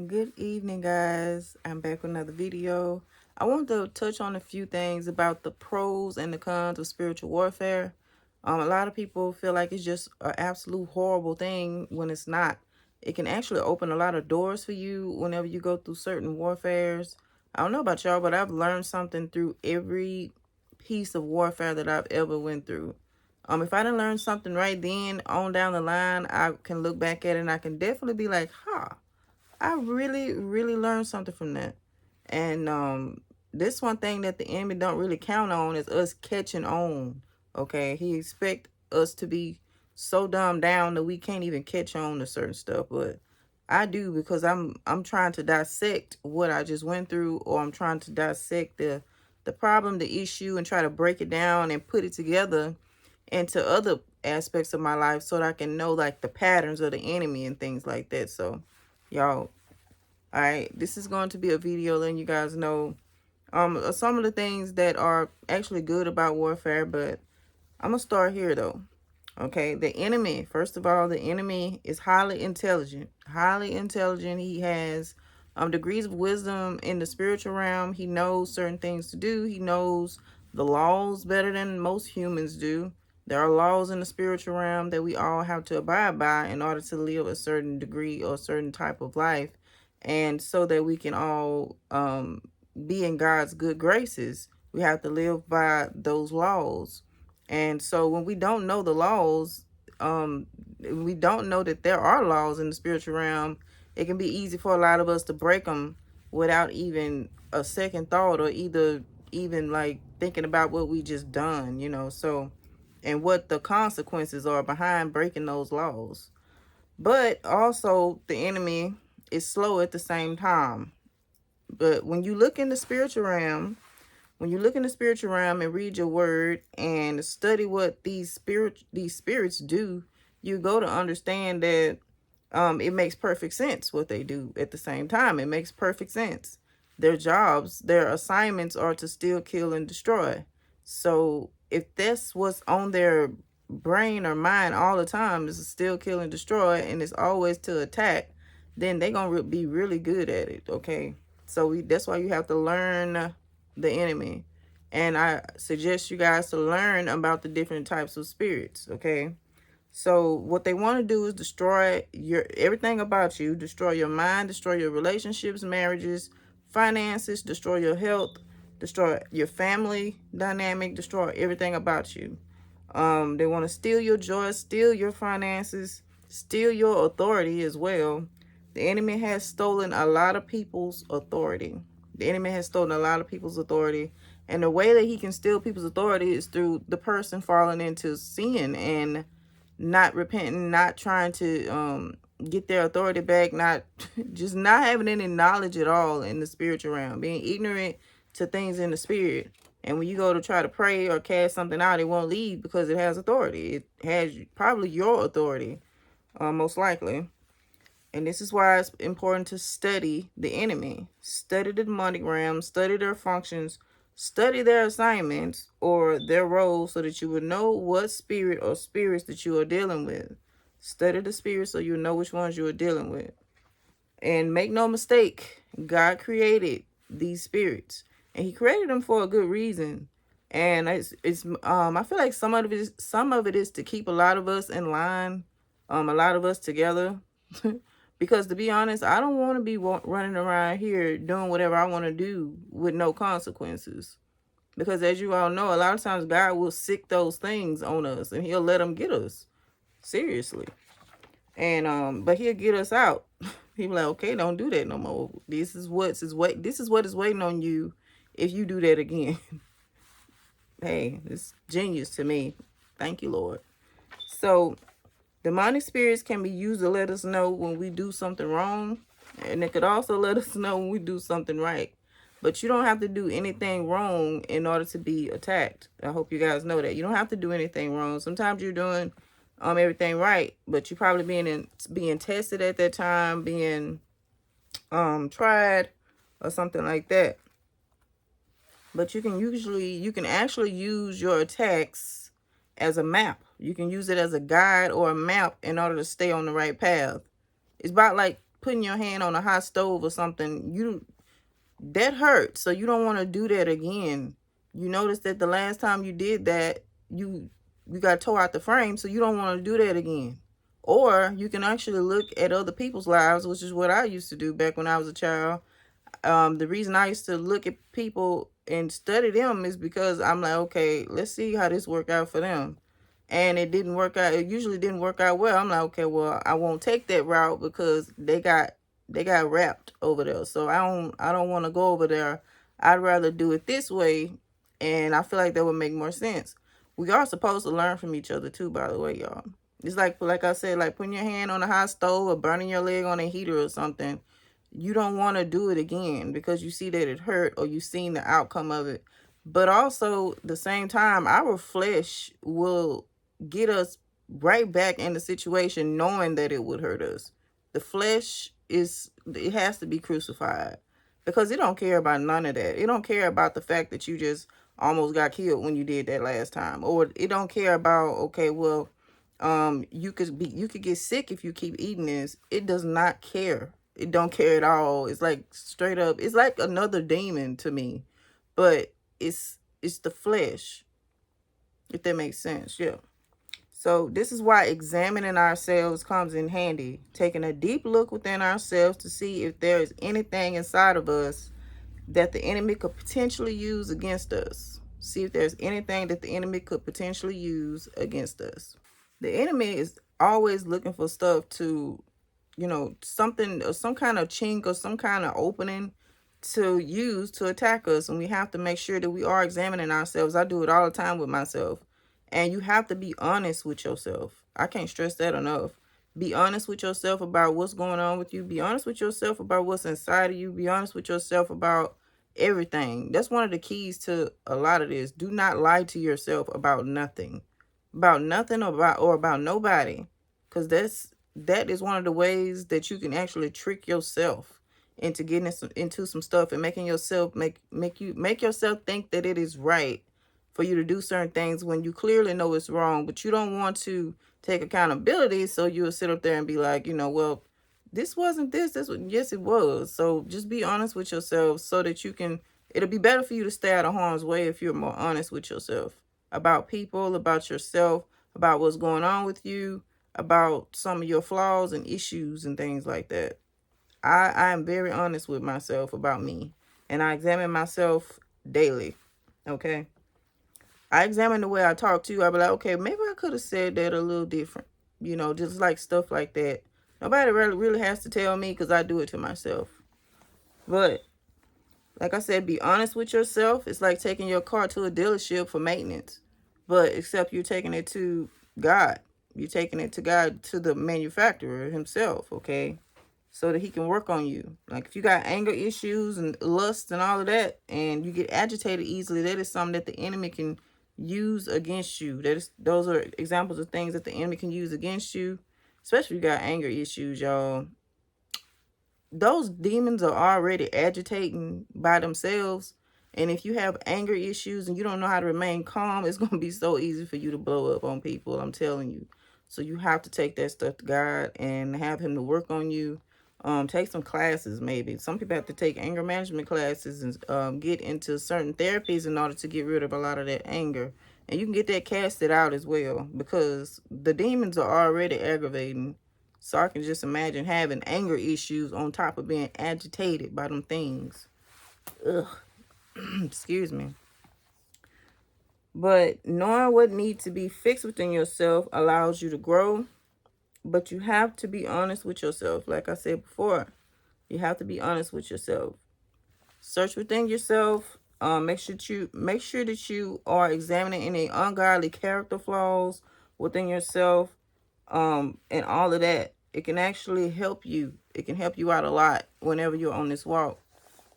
Good evening, guys. I'm back with another video. I want to touch on a few things about the pros and the cons of spiritual warfare. A lot of people feel like it's just an absolute horrible thing when it's not. It can actually open a lot of doors for you whenever you go through certain warfares. I don't know about y'all, but I've learned something through every piece of warfare that I've ever went through. If I didn't learn something right then on down the line, I can look back at it and I can definitely be like, I really learned something from that. And this one thing that the enemy don't really count on is us catching on. Okay, he expect us to be so dumbed down that we can't even catch on to certain stuff, but I do, because I'm trying to dissect what I just went through, or I'm trying to dissect the problem, the issue, and try to break it down and put it together into other aspects of my life so that I can know like the patterns of the enemy and things like that. So y'all, all right, this is going to be a video letting you guys know some of the things that are actually good about warfare, but I'm gonna start here though. Okay, the enemy, first of all, the enemy is highly intelligent. Highly intelligent. He has degrees of wisdom in the spiritual realm. He knows certain things to do. He knows the laws better than most humans do. There are laws in the spiritual realm that we all have to abide by in order to live a certain degree or a certain type of life, and so that we can all be in God's good graces. We have to live by those laws. And so when we don't know the laws, we don't know that there are laws in the spiritual realm, it can be easy for a lot of us to break them without even a second thought, or either even like thinking about what we just done, so, and what the consequences are behind breaking those laws. But also the enemy is slow at the same time. But when you look in the spiritual realm, and read your word and study what these spirits do, you go to understand that it makes perfect sense what they do at the same time. It makes perfect sense. Their jobs, their assignments are to steal, kill, and destroy. So if that's what's on their brain or mind all the time, is to steal, kill, and destroy, and it's always to attack, then they're going to be really good at it, okay? So that's why you have to learn the enemy. And I suggest you guys to learn about the different types of spirits, okay? So what they want to do is destroy your everything about you, destroy your mind, destroy your relationships, marriages, finances, destroy your health, destroy your family dynamic, destroy everything about you. They want to steal your joy, steal your finances, steal your authority as well. The enemy has stolen a lot of people's authority. The enemy has stolen a lot of people's authority. And the way that he can steal people's authority is through the person falling into sin and not repenting, not trying to get their authority back, not just not having any knowledge at all in the spiritual realm, being ignorant to things in the spirit. And when you go to try to pray or cast something out, it won't leave because it has authority. It has probably your authority, most likely. And this is why it's important to study the enemy, study the demonic realm, study their functions, study their assignments or their roles, so that you will know what spirit or spirits that you are dealing with. Study the spirits so you know which ones you are dealing with. And make no mistake, God created these spirits, and he created them for a good reason. And it's I feel like some of it is to keep a lot of us in line, a lot of us together. Because to be honest, I don't want to be running around here doing whatever I want to do with no consequences. Because as you all know, a lot of times God will sick those things on us, and he'll let them get us. Seriously. And but he'll get us out. He'll be like, okay, don't do that no more. This is what is waiting on you if you do that again. Hey, it's genius to me. Thank you, Lord. So demonic spirits can be used to let us know when we do something wrong, and it could also let us know when we do something right. But you don't have to do anything wrong in order to be attacked. I hope you guys know that. You don't have to do anything wrong. Sometimes you're doing everything right, but you're probably being tested at that time, being tried or something like that. But you can actually use your attacks as a map. You can use it as a guide or a map in order to stay on the right path. It's about like putting your hand on a hot stove or something, that hurts. So you don't want to do that again. You notice that the last time you did that, you got tore out the frame, so you don't want to do that again. Or you can actually look at other people's lives, which is what I used to do back when I was a child. The reason I used to look at people and study them is because I'm like, okay, let's see how this worked out for them. And it didn't work out. It usually didn't work out well. I'm like, okay, well, I won't take that route because they got wrapped over there. So I don't want to go over there. I'd rather do it this way, and I feel like that would make more sense. We are supposed to learn from each other too, by the way, y'all. It's like I said, like putting your hand on a hot stove or burning your leg on a heater or something. You don't want to do it again because you see that it hurt or you've seen the outcome of it. But also, the same time, our flesh will get us right back in the situation knowing that it would hurt us. The flesh it has to be crucified because it don't care about none of that. It don't care about the fact that you just almost got killed when you did that last time, or it don't care about, okay, well, you could get sick if you keep eating this. It does not care. It don't care at all. It's like straight up, it's like another demon to me, but it's the flesh, if that makes sense. Yeah. So this is why examining ourselves comes in handy. Taking a deep look within ourselves to see if there is anything inside of us that the enemy could potentially use against us. See if there's anything that the enemy could potentially use against us. The enemy is always looking for stuff to, something or some kind of chink or some kind of opening to use to attack us. And we have to make sure that we are examining ourselves. I do it all the time with myself. And you have to be honest with yourself. I can't stress that enough. Be honest with yourself about what's going on with you. Be honest with yourself about what's inside of you. Be honest with yourself about everything. That's one of the keys to a lot of this. Do not lie to yourself about nothing. About nothing or about nobody. Because that is one of the ways that you can actually trick yourself into getting into some stuff and making yourself make yourself think that it is right for you to do certain things when you clearly know it's wrong, but you don't want to take accountability. So you'll sit up there and be like, well, this wasn't yes, it was. So just be honest with yourself so that it'll be better for you to stay out of harm's way if you're more honest with yourself about people, about yourself, about what's going on with you, about some of your flaws and issues and things like that. I am very honest with myself about me, and I examine myself daily. Okay. I examine the way I talk to you. I be like, okay, maybe I could have said that a little different. Just like stuff like that. Nobody really has to tell me because I do it to myself. But like I said, be honest with yourself. It's like taking your car to a dealership for maintenance. But except you're taking it to God. You're taking it to God, to the manufacturer himself, okay? So that he can work on you. Like if you got anger issues and lust and all of that, and you get agitated easily, that is something that the enemy can use against you. Those are examples of things that the enemy can use against you, especially if you got anger issues, y'all. Those demons are already agitating by themselves. And if you have anger issues and you don't know how to remain calm, it's going to be so easy for you to blow up on people, I'm telling you. So you have to take that stuff to God and have him to work on you. Take some classes, maybe. Some people have to take anger management classes and get into certain therapies in order to get rid of a lot of that anger. And you can get that casted out as well, because the demons are already aggravating. So I can just imagine having anger issues on top of being agitated by them things. Ugh. Excuse me. But knowing what needs to be fixed within yourself allows you to grow. But you have to be honest with yourself. Like I said before, you have to be honest with yourself. Search within yourself. Make sure that you are examining any ungodly character flaws within yourself. And all of that. It can actually help you. It can help you out a lot whenever you're on this walk.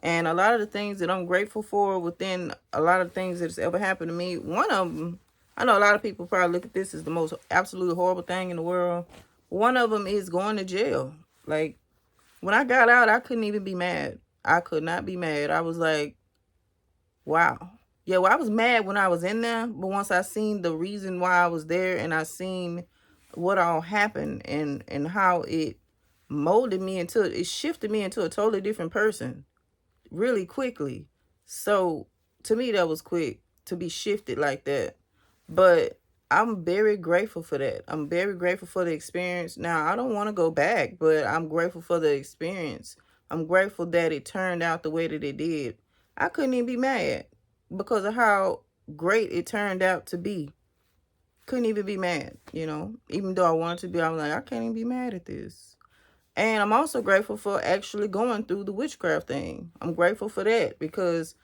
And a lot of the things that I'm grateful for within a lot of things that's ever happened to me, one of them, I know a lot of people probably look at this as the most absolutely horrible thing in the world. One of them is going to jail. Like, when I got out, I couldn't even be mad. I could not be mad. I was like, wow. Yeah, well, I was mad when I was in there, but once I seen the reason why I was there and I seen what all happened and how it it shifted me into a totally different person really quickly. So to me, that was quick to be shifted like that. But I'm very grateful for that. I'm very grateful for the experience. Now, I don't want to go back, but I'm grateful for the experience. I'm grateful that it turned out the way that it did. I couldn't even be mad because of how great it turned out to be. Couldn't even be mad, even though I wanted to be. I was like, I can't even be mad at this. And I'm also grateful for actually going through the witchcraft thing. I'm grateful for that because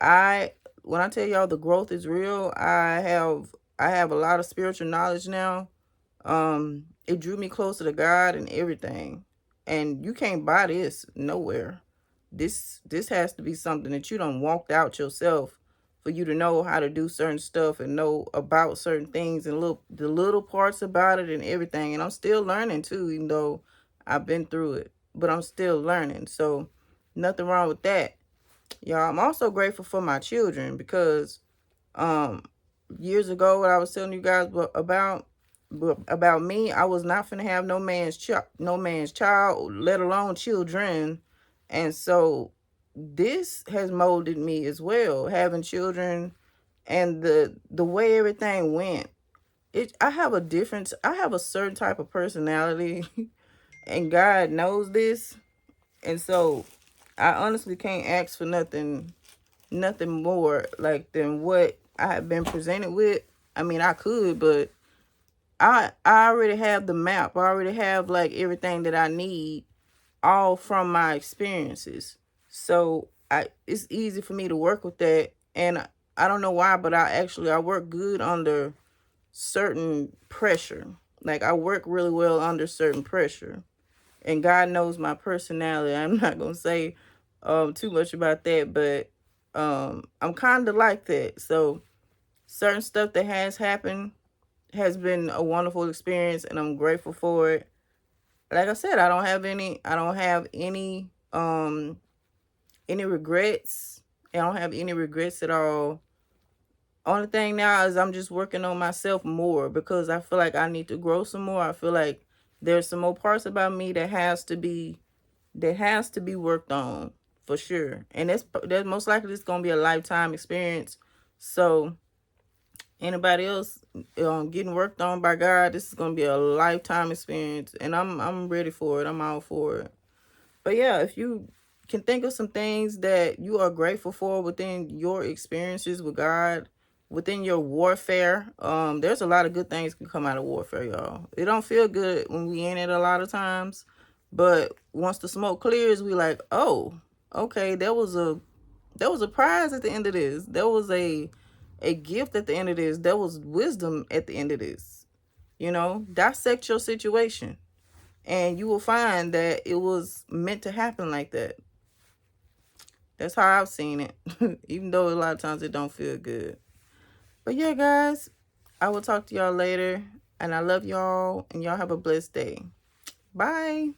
when I tell y'all the growth is real, I have a lot of spiritual knowledge now. It drew me closer to God and everything. And you can't buy this nowhere. This has to be something that you done walked out yourself for you to know how to do certain stuff and know about certain things and the little parts about it and everything. And I'm still learning too, even though I've been through it. But I'm still learning. So nothing wrong with that. Y'all, I'm also grateful for my children because years ago, what I was telling you guys about me, I was not finna have no man's child, let alone children. And so this has molded me as well, having children and the way everything went. I have a certain type of personality and God knows this. And so I honestly can't ask for nothing more like than what I have been presented with. I mean, I could, but I already have the map. I already have like everything that I need, all from my experiences. So it's easy for me to work with that. And I don't know why, but I work good under certain pressure. Like I work really well under certain pressure. And God knows my personality. I'm not gonna say too much about that, but I'm kind of like that. So certain stuff that has happened has been a wonderful experience, and I'm grateful for it. Like I said, I don't have any regrets. I don't have any regrets at all. Only thing now is I'm just working on myself more because I feel like I need to grow some more. I feel like there's some more parts about me that has to be worked on for sure. And that's most likely it's gonna be a lifetime experience. So anybody else getting worked on by God, this is gonna be a lifetime experience, and I'm ready for it. I'm all for it. But yeah, if you can think of some things that you are grateful for within your experiences with God, within your warfare, there's a lot of good things can come out of warfare, y'all. It don't feel good when we in it a lot of times, but once the smoke clears, we like, oh, okay, there was a prize at the end of this. There was a gift at the end of this. There was wisdom at the end of this. Dissect your situation. And you will find that it was meant to happen like that. That's how I've seen it. Even though a lot of times it don't feel good. But yeah, guys, I will talk to y'all later. And I love y'all. And y'all have a blessed day. Bye.